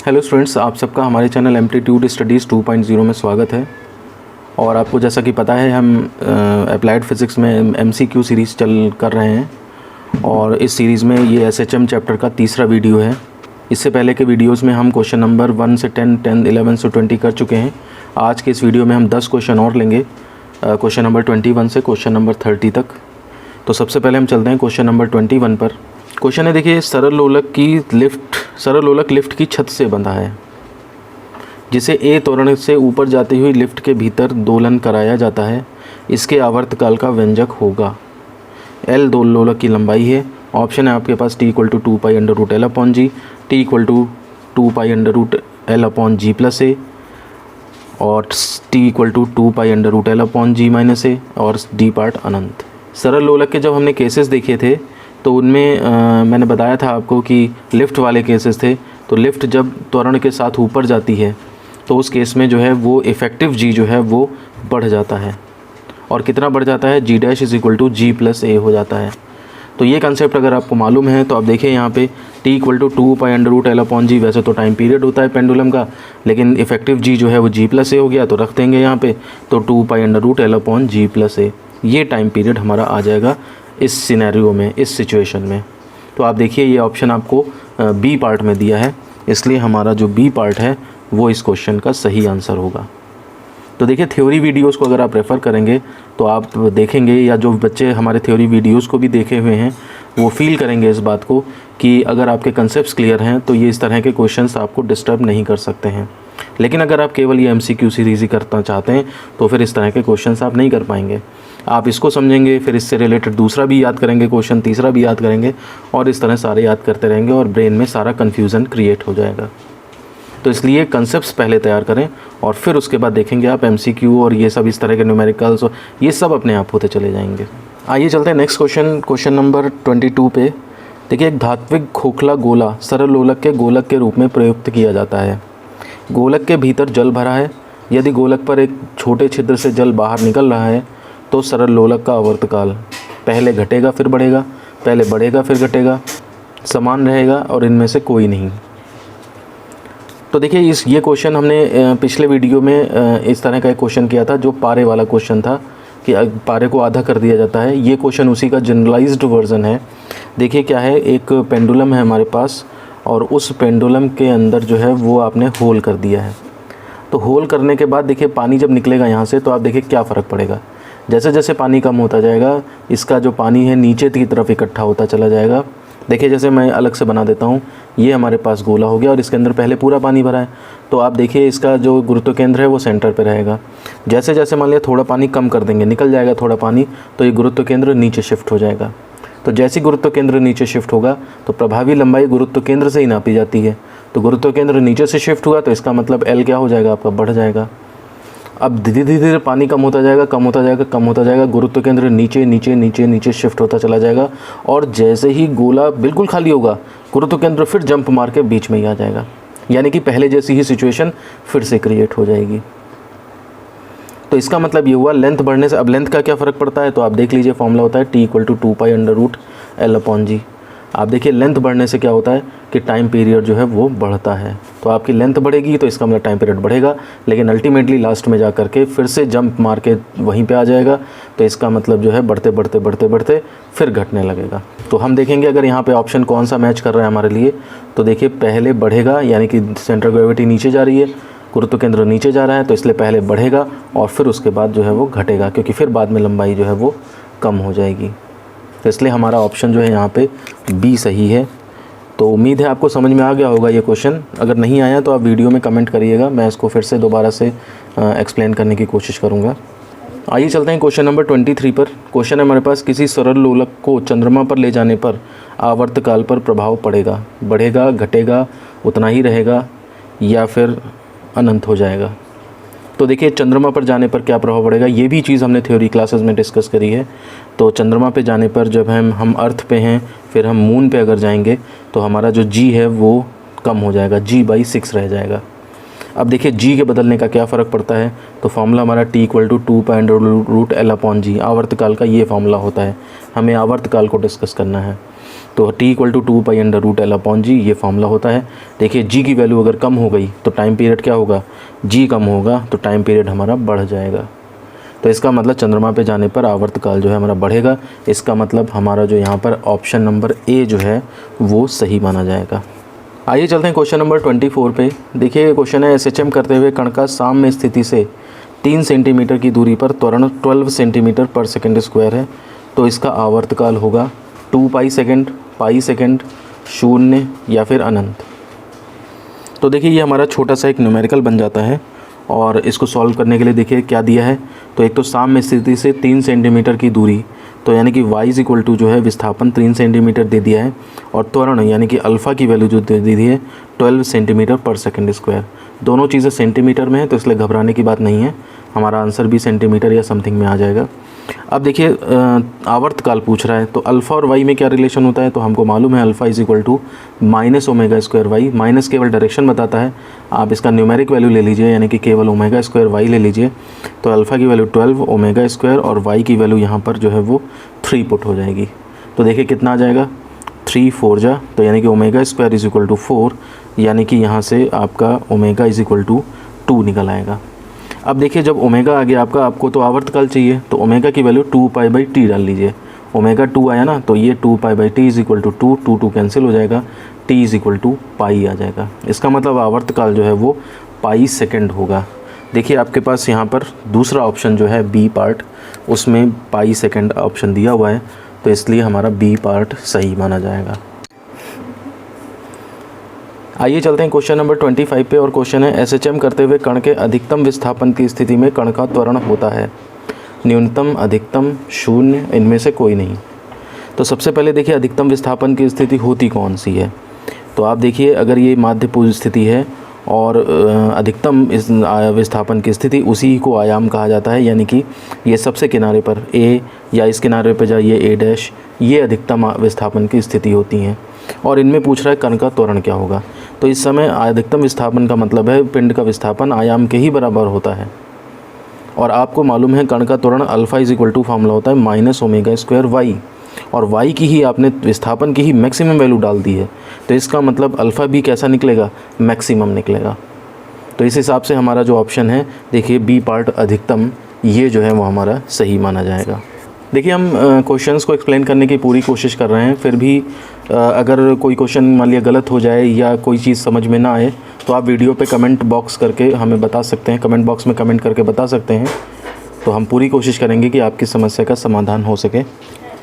Hello students, आप सबका हमारे चैनल एम्पलीट्यूड स्टडीज़ 2.0 में स्वागत है। और आपको जैसा कि पता है हम अप्लाइड फ़िज़िक्स में MCQ सीरीज़ कर रहे हैं और इस सीरीज़ में ये SHM चैप्टर का तीसरा वीडियो है। इससे पहले के वीडियोस में हम क्वेश्चन नंबर 1 से 10, 11 से 20 कर चुके हैं। आज के इस वीडियो में हम 10 क्वेश्चन और लेंगे, क्वेश्चन नंबर 21 से क्वेश्चन नंबर 30 तक। तो सबसे पहले हम चलते हैं क्वेश्चन नंबर 21 पर। क्वेश्चन है, देखिए, सरल लोलक लिफ्ट की छत से बंधा है जिसे ए त्वरण से ऊपर जाती हुई लिफ्ट के भीतर दोलन कराया जाता है। इसके आवर्तकाल का व्यंजक होगा। एल दो लोलक की लंबाई है। ऑप्शन है आपके पास T = 2π/L/G, T = 2π/L/G+a और T = 2π/L/G-a और डी पार्ट अनंत। सरल लोलक के जब हमने केसेस देखे थे तो उनमें मैंने बताया था आपको कि लिफ्ट वाले केसेस थे। तो लिफ्ट जब त्वरण के साथ ऊपर जाती है तो उस केस में जो है वो इफ़ेक्टिव जी जो है वो बढ़ जाता है। और कितना बढ़ जाता है? G' = G+a हो जाता है। तो ये कंसेप्ट अगर आपको मालूम है तो आप देखिए यहाँ पे T = 2π/L/G। वैसे तो टाइम पीरियड होता है पेंडुलम का, लेकिन इफ़ेक्टिव जी जो है वो G+a हो गया, तो रख देंगे यहाँ पे। तो 2π/L/G+a ये टाइम पीरियड हमारा आ जाएगा इस सिनेरियो में, इस सिचुएशन में। तो आप देखिए ये ऑप्शन आपको बी पार्ट में दिया है, इसलिए हमारा जो बी पार्ट है वो इस क्वेश्चन का सही आंसर होगा। तो देखिए, थ्योरी वीडियोस को अगर आप रेफ़र करेंगे तो आप देखेंगे, या जो बच्चे हमारे थ्योरी वीडियोस को भी देखे हुए हैं वो फील करेंगे इस बात को कि अगर आपके कंसेप्ट्स क्लियर हैं तो ये इस तरह के क्वेश्चंस आपको डिस्टर्ब नहीं कर सकते हैं। लेकिन अगर आप केवल ये MCQ सीरीज़ ही करना चाहते हैं तो फिर इस तरह के क्वेश्चंस आप नहीं कर पाएंगे। आप इसको समझेंगे, फिर इससे रिलेटेड दूसरा भी याद करेंगे क्वेश्चन, तीसरा भी याद करेंगे और इस तरह सारे याद करते रहेंगे और ब्रेन में सारा कन्फ्यूज़न क्रिएट हो जाएगा। तो इसलिए कंसेप्ट्स पहले तैयार करें और फिर उसके बाद देखेंगे आप MCQ और ये सब इस तरह के न्यूमेरिकल्स और ये सब अपने आप होते चले जाएंगे। आइए चलते हैं नेक्स्ट क्वेश्चन नंबर 22 पे। देखिए, एक धात्विक खोखला गोला सरल लोलक के गोलक के रूप में प्रयुक्त किया जाता है। गोलक के भीतर जल भरा है। यदि गोलक पर एक छोटे छिद्र से जल बाहर निकल रहा है तो सरल लोलक का आवर्तकाल पहले घटेगा फिर बढ़ेगा, पहले बढ़ेगा फिर घटेगा, समान रहेगा और इनमें से कोई नहीं। तो देखिए, ये क्वेश्चन हमने पिछले वीडियो में इस तरह का एक क्वेश्चन किया था जो पारे वाला क्वेश्चन था कि पारे को आधा कर दिया जाता है। ये क्वेश्चन उसी का जनरलाइज्ड वर्जन है। देखिए क्या है, एक पेंडुलम है हमारे पास और उस पेंडुलम के अंदर जो है वो आपने होल कर दिया है। तो होल करने के बाद देखिए पानी जब निकलेगा यहाँ से तो आप देखिए क्या फ़र्क पड़ेगा। जैसे जैसे पानी कम होता जाएगा इसका जो पानी है नीचे की तरफ इकट्ठा होता चला जाएगा। देखिए, जैसे मैं अलग से बना देता हूँ, ये हमारे पास गोला हो गया और इसके अंदर पहले पूरा पानी भरा है। तो आप देखिए इसका जो गुरुत्व केंद्र है वो सेंटर पे रहेगा। जैसे जैसे मान लिया थोड़ा पानी कम कर देंगे, निकल जाएगा थोड़ा पानी, तो ये गुरुत्व केंद्र नीचे शिफ्ट हो जाएगा। तो जैसे गुरुत्व केंद्र नीचे शिफ्ट होगा तो प्रभावी लंबाई गुरुत्व केंद्र से ही नापी जाती है। तो गुरुत्व केंद्र नीचे से शिफ्ट हुआ तो इसका मतलब L क्या हो जाएगा आपका? बढ़ जाएगा। अब धीरे धीरे पानी कम होता जाएगा, कम होता जाएगा, कम होता जाएगा, गुरुत्व केंद्र नीचे नीचे नीचे नीचे शिफ्ट होता चला जाएगा और जैसे ही गोला बिल्कुल खाली होगा गुरुत्व केंद्र फिर जंप मार के बीच में ही आ जाएगा, यानी कि पहले जैसी ही सिचुएशन फिर से क्रिएट हो जाएगी। तो इसका मतलब ये हुआ लेंथ बढ़ने से। अब लेंथ का क्या फ़र्क पड़ता है तो आप देख लीजिए, फॉर्मूला होता है T = 2π/L/G। आप देखिए लेंथ बढ़ने से क्या होता है कि टाइम पीरियड जो है वो बढ़ता है। तो आपकी लेंथ बढ़ेगी तो इसका मतलब टाइम पीरियड बढ़ेगा, लेकिन अल्टीमेटली लास्ट में जा कर के फिर से जंप मार के वहीं पे आ जाएगा। तो इसका मतलब जो है बढ़ते बढ़ते बढ़ते बढ़ते फिर घटने लगेगा। तो हम देखेंगे अगर यहाँ पे ऑप्शन कौन सा मैच कर रहा है हमारे लिए। तो देखिए, पहले बढ़ेगा यानी कि सेंटर ग्रेविटी नीचे जा रही है, गुरुत्व केंद्र नीचे जा रहा है, तो इसलिए पहले बढ़ेगा और फिर उसके बाद जो है वो घटेगा, क्योंकि फिर बाद में लंबाई जो है वो कम हो जाएगी। तो इसलिए हमारा ऑप्शन जो है यहाँ पे बी सही है। तो उम्मीद है आपको समझ में आ गया होगा ये क्वेश्चन। अगर नहीं आया तो आप वीडियो में कमेंट करिएगा, मैं इसको फिर से दोबारा से एक्सप्लेन करने की कोशिश करूँगा। आइए चलते हैं क्वेश्चन नंबर 23 पर। क्वेश्चन है हमारे पास, किसी सरल लोलक को चंद्रमा पर ले जाने पर आवर्तकाल पर प्रभाव पड़ेगा, बढ़ेगा, घटेगा, उतना ही रहेगा या फिर अनंत हो जाएगा। तो देखिए, चंद्रमा पर जाने पर क्या प्रभाव पड़ेगा, ये भी चीज़ हमने थ्योरी क्लासेस में डिस्कस करी है। तो चंद्रमा पे जाने पर जब हम अर्थ पे हैं, फिर हम मून पे अगर जाएंगे तो हमारा जो G है वो कम हो जाएगा, G/6 रह जाएगा। अब देखिए G के बदलने का क्या फ़र्क पड़ता है। तो फॉर्मूला हमारा T = 2π/L/G, आवर्तकाल का ये फॉर्मूला होता है। हमें आवर्तकाल को डिस्कस करना है। तो t equal to 2 pi under root L upon g ये फॉर्मूला होता है। देखिए g की वैल्यू अगर कम हो गई तो टाइम पीरियड क्या होगा, g कम होगा तो टाइम पीरियड हमारा बढ़ जाएगा। तो इसका मतलब चंद्रमा पे जाने पर आवर्तकाल जो है हमारा बढ़ेगा। इसका मतलब हमारा जो यहाँ पर ऑप्शन नंबर ए जो है वो सही माना जाएगा। आइए चलते हैं क्वेश्चन नंबर 24 पे। देखिए क्वेश्चन है SHM करते हुए कण का साम्य स्थिति से 3 सेंटीमीटर की दूरी पर त्वरण 12 सेंटीमीटर पर सेकंड स्क्वायर है, तो इसका आवर्तकाल होगा 2 पाई सेकंड, पाई सेकंड, 0 या फिर अनंत। तो देखिए ये हमारा छोटा सा एक न्यूमेरिकल बन जाता है और इसको सॉल्व करने के लिए देखिए क्या दिया है। तो एक तो साम्य स्थिति से 3 सेंटीमीटर की दूरी, तो यानी कि y इक्वल टू जो है विस्थापन 3 सेंटीमीटर दे दिया है और त्वरण यानी कि अल्फ़ा की वैल्यू जो दे दी है 12 सेंटीमीटर पर सेकंड स्क्वायर। दोनों चीज़ें सेंटीमीटर में है तो इसलिए घबराने की बात नहीं है, हमारा आंसर भी सेंटीमीटर या समथिंग में आ जाएगा। अब देखिए आवर्तकाल पूछ रहा है तो अल्फ़ा और वाई में क्या रिलेशन होता है, तो हमको मालूम है alpha is equal to minus omega square Y. Minus केवल डायरेक्शन बताता है, आप इसका न्यूमेरिक वैल्यू ले लीजिए यानी कि केवल ओमेगा स्क्वायर वाई ले लीजिए। तो अल्फ़ा की वैल्यू 12 ओमेगा स्क्वायर और वाई की वैल्यू यहाँ पर जो है वो 3 पुट हो जाएगी। तो देखिए कितना आ जाएगा 3 4 जा, तो यानी कि omega square is equal to 4, यानी कि यहाँ से आपका ओमेगा इज इक्वल टू 2 निकल आएगा। अब देखिए जब ओमेगा आ गया आपका, आपको तो आवर्तकाल चाहिए तो ओमेगा की वैल्यू 2 पाई बाई टी डाल लीजिए। ओमेगा 2 आया ना, तो ये 2 pi by T is equal to 2 2 cancel हो जाएगा, T is equal to pi आ जाएगा। इसका मतलब आवर्तकाल जो है वो पाई सेकंड होगा। देखिए आपके पास यहाँ पर दूसरा ऑप्शन जो है बी पार्ट, उसमें पाई सेकंड ऑप्शन दिया हुआ है, तो इसलिए हमारा बी पार्ट सही माना जाएगा। आइए चलते हैं क्वेश्चन नंबर 25 पे और क्वेश्चन है SHM करते हुए कण के अधिकतम विस्थापन की स्थिति में कण का त्वरण होता है न्यूनतम, अधिकतम, 0, इनमें से कोई नहीं। तो सबसे पहले देखिए अधिकतम विस्थापन की स्थिति होती कौन सी है। तो आप देखिए अगर ये माध्यपूर्ण स्थिति है और अधिकतम इस विस्थापन की स्थिति उसी को आयाम कहा जाता है, यानी कि ये सबसे किनारे पर A या इस किनारे पर जाइए A', ये अधिकतम विस्थापन की स्थिति होती हैं। और इनमें पूछ रहा है कण का त्वरण क्या होगा। तो इस समय अधिकतम विस्थापन का मतलब है पिंड का विस्थापन आयाम के ही बराबर होता है। और आपको मालूम है कण का त्वरण alpha is equal to formula होता है माइनस ओमेगा स्क्वायर वाई, और वाई की ही आपने विस्थापन की ही मैक्सिमम वैल्यू डाल दी है, तो इसका मतलब अल्फ़ा भी कैसा निकलेगा, मैक्सिमम निकलेगा। तो इस हिसाब से हमारा जो ऑप्शन है देखिए बी पार्ट अधिकतम, ये जो है वो हमारा सही माना जाएगा। देखिए हम क्वेश्चंस को एक्सप्लेन करने की पूरी कोशिश कर रहे हैं, फिर भी अगर कोई क्वेश्चन मान लिया गलत हो जाए या कोई चीज़ समझ में ना आए तो आप वीडियो पे कमेंट बॉक्स करके हमें बता सकते हैं, कमेंट बॉक्स में कमेंट करके बता सकते हैं। तो हम पूरी कोशिश करेंगे कि आपकी समस्या का समाधान हो सके।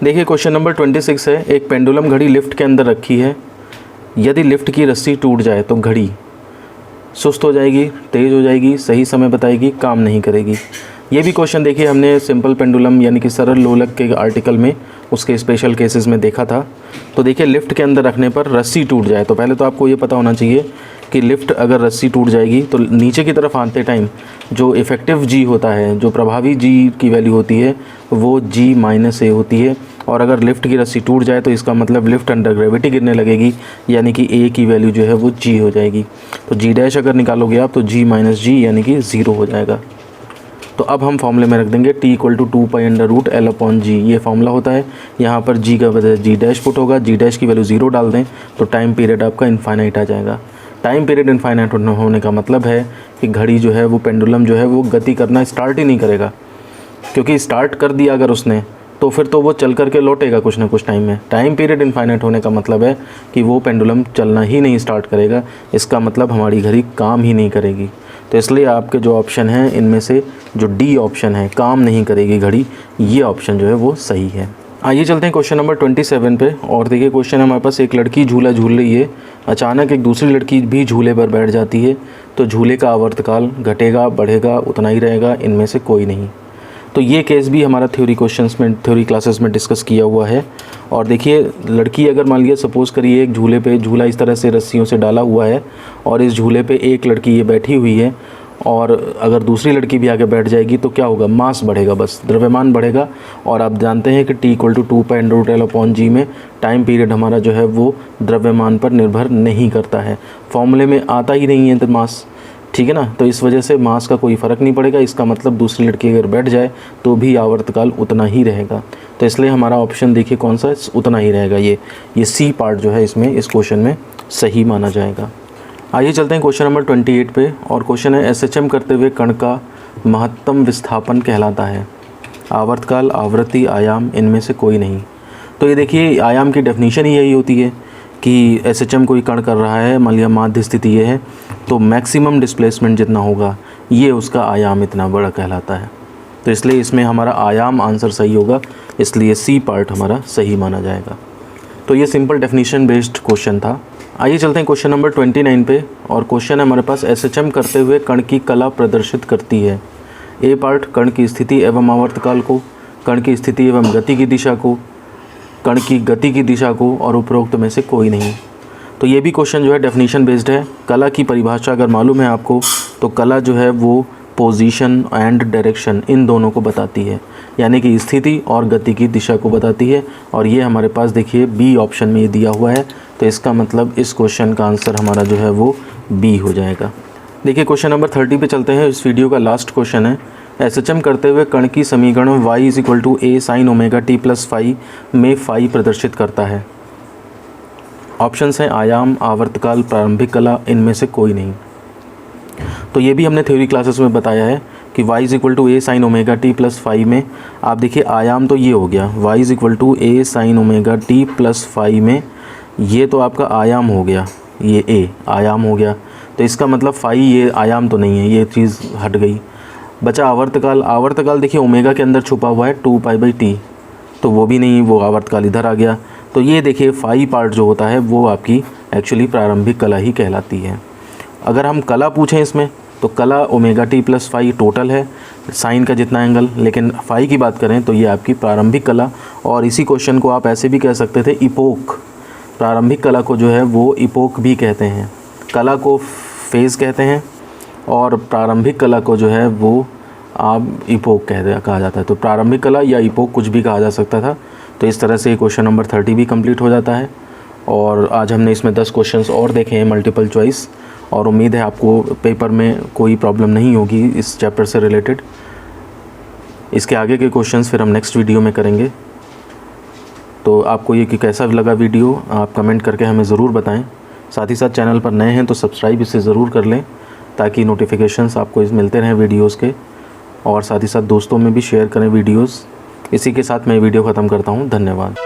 देखिए क्वेश्चन नंबर 26 है, एक पेंडुलम घड़ी लिफ्ट के अंदर रखी है, यदि लिफ्ट की रस्सी टूट जाए तो घड़ी सुस्त हो जाएगी, तेज़ हो जाएगी, सही समय बताएगी, काम नहीं करेगी। ये भी क्वेश्चन देखिए हमने सिंपल पेंडुलम यानी कि सरल लोलक के आर्टिकल में उसके स्पेशल केसेस में देखा था। तो देखिए लिफ्ट के अंदर रखने पर रस्सी टूट जाए, तो पहले तो आपको ये पता होना चाहिए कि लिफ्ट अगर रस्सी टूट जाएगी तो नीचे की तरफ आते टाइम जो इफ़ेक्टिव जी होता है, जो प्रभावी जी की वैल्यू होती है वो जी माइनस ए होती है। और अगर लिफ्ट की रस्सी टूट जाए तो इसका मतलब लिफ्ट अंडर ग्रेविटी गिरने लगेगी, यानी कि ए की वैल्यू जो है वो जी हो जाएगी। तो जी डैश अगर निकालोगे आप तो जी माइनस जी यानी कि 0 हो जाएगा। तो अब हम फॉर्मूले में रख देंगे t equal to 2 pi under root L upon g, ये फॉर्मूला होता है। यहाँ पर g का बजाय जी डैश पुट होगा, जी डैश की वैल्यू 0 डाल दें तो टाइम पीरियड आपका इनफाइनाइट आ जाएगा। टाइम पीरियड इनफाइनाइट होने का मतलब है कि घड़ी जो है वो पेंडुलम जो है वो गति करना स्टार्ट ही नहीं करेगा, क्योंकि स्टार्ट कर दिया अगर उसने तो फिर तो वो चल करके लौटेगा कुछ ना कुछ टाइम में। टाइम पीरियड इनफाइनाइट होने का मतलब है कि वो पेंडुलम चलना ही नहीं स्टार्ट करेगा, इसका मतलब हमारी घड़ी काम ही नहीं करेगी। तो इसलिए आपके जो ऑप्शन हैं इनमें से जो डी ऑप्शन है काम नहीं करेगी घड़ी, ये ऑप्शन जो है वो सही है। आइए चलते हैं क्वेश्चन नंबर 27 पे और देखिए क्वेश्चन है हमारे पास, एक लड़की झूला झूल रही है, अचानक एक दूसरी लड़की भी झूले पर बैठ जाती है, तो झूले का आवर्तकाल घटेगा बढ़ेगा उतना ही रहेगा, इनमें से कोई नहीं। तो ये केस भी हमारा थ्योरी क्लासेस में डिस्कस किया हुआ है। और देखिए लड़की अगर मान लिया सपोज़ करिए एक झूले पे, झूला इस तरह से रस्सियों से डाला हुआ है और इस झूले पे एक लड़की ये बैठी हुई है और अगर दूसरी लड़की भी आगे बैठ जाएगी तो क्या होगा, मास बढ़ेगा, बस द्रव्यमान बढ़ेगा। और आप जानते हैं कि t equal to 2 pi under root L upon g में टाइम पीरियड हमारा जो है वो द्रव्यमान पर निर्भर नहीं करता है, फॉर्मूले में आता ही नहीं है मास। ठीक है ना। तो इस वजह से मास का कोई फ़र्क नहीं पड़ेगा, इसका मतलब दूसरी लड़की अगर बैठ जाए तो भी आवर्तकाल उतना ही रहेगा। तो इसलिए हमारा ऑप्शन देखिए कौन सा, उतना ही रहेगा। ये सी पार्ट जो है इसमें, इस क्वेश्चन में सही माना जाएगा। आइए चलते हैं क्वेश्चन नंबर 28 पे, और क्वेश्चन है एसएचएम करते हुए कण का महत्तम विस्थापन कहलाता है। आवर्तकाल, आवृत्ति, आयाम, इनमें से कोई नहीं। तो ये देखिए आयाम की डेफिनेशन ही यही होती है कि एसएचएम कोई कण कर रहा है, मान लिया माध्य स्थिति ये है, तो मैक्सिमम डिस्प्लेसमेंट जितना होगा ये उसका आयाम इतना बड़ा कहलाता है। तो इसलिए इसमें हमारा आयाम आंसर सही होगा, इसलिए सी पार्ट हमारा सही माना जाएगा। तो ये सिंपल डेफिनेशन बेस्ड क्वेश्चन था। आइए चलते हैं क्वेश्चन नंबर 29 पे, और क्वेश्चन है हमारे पास एसएचएम करते हुए कण की कला प्रदर्शित करती है। ए पार्ट कण की स्थिति एवं आवर्तकाल को, कण की स्थिति एवं गति की दिशा को, कण की गति की दिशा को, और उपरोक्त में से कोई नहीं। तो ये भी क्वेश्चन जो है डेफिनेशन बेस्ड है। कला की परिभाषा अगर मालूम है आपको, तो कला जो है वो पोजीशन एंड डायरेक्शन इन दोनों को बताती है, यानी कि स्थिति और गति की दिशा को बताती है। और ये हमारे पास देखिए बी ऑप्शन में ये दिया हुआ है, तो इसका मतलब इस क्वेश्चन का आंसर हमारा जो है वो बी हो जाएगा। देखिए क्वेश्चन नंबर 30 पे चलते हैं। इस वीडियो का लास्ट क्वेश्चन है, एसएचएम करते हुए कण की समीकरण y = a sin omega t + phi में phi प्रदर्शित करता है। ऑप्शंस हैं आयाम, आवर्तकाल, प्रारंभिक कला, इनमें से कोई नहीं। तो ये भी हमने थ्योरी क्लासेस में बताया है कि y = a sin omega t + phi में आप देखिए आयाम तो ये हो गया, y = a sin omega t + phi में ये तो आपका आयाम हो गया, ये a आयाम हो गया। तो इसका मतलब phi ये आयाम तो नहीं है, ये चीज़ हट गई। बचा आवर्तकाल। आवर्तकाल देखिए ओमेगा के अंदर छुपा हुआ है 2π/t, तो वो भी नहीं, वो आवर्तकाल इधर आ गया। तो ये देखिए फाई पार्ट जो होता है वो आपकी एक्चुअली प्रारंभिक कला ही कहलाती है। अगर हम कला पूछें इसमें, तो कला ओमेगा t + phi टोटल है, साइन का जितना एंगल, लेकिन फाई की बात करें तो ये आपकी प्रारंभिक कला। और इसी क्वेश्चन को आप ऐसे भी कह सकते थे इपोक, प्रारंभिक कला को जो है वो इपोक भी कहते हैं। कला को फेज़ कहते हैं और प्रारंभिक कला को जो है वो आप इपोक कहा जाता है। तो प्रारंभिक कला या इपोक कुछ भी कहा जा सकता था। तो इस तरह से क्वेश्चन नंबर 30 भी कंप्लीट हो जाता है। और आज हमने इसमें 10 क्वेश्चंस और देखे हैं मल्टीपल चॉइस, और उम्मीद है आपको पेपर में कोई प्रॉब्लम नहीं होगी इस चैप्टर से रिलेटेड। इसके आगे के क्वेश्चंस फिर हम नेक्स्ट वीडियो में करेंगे। तो आपको ये कि कैसा लगा वीडियो आप कमेंट करके हमें ज़रूर बताएं। साथ ही साथ चैनल पर नए हैं तो सब्सक्राइब इसे ज़रूर कर लें, ताकि नोटिफिकेशंस आपको मिलते रहें वीडियोस के, और साथ ही साथ दोस्तों में भी शेयर करें वीडियोस। इसी के साथ मैं वीडियो ख़त्म करता हूँ। धन्यवाद।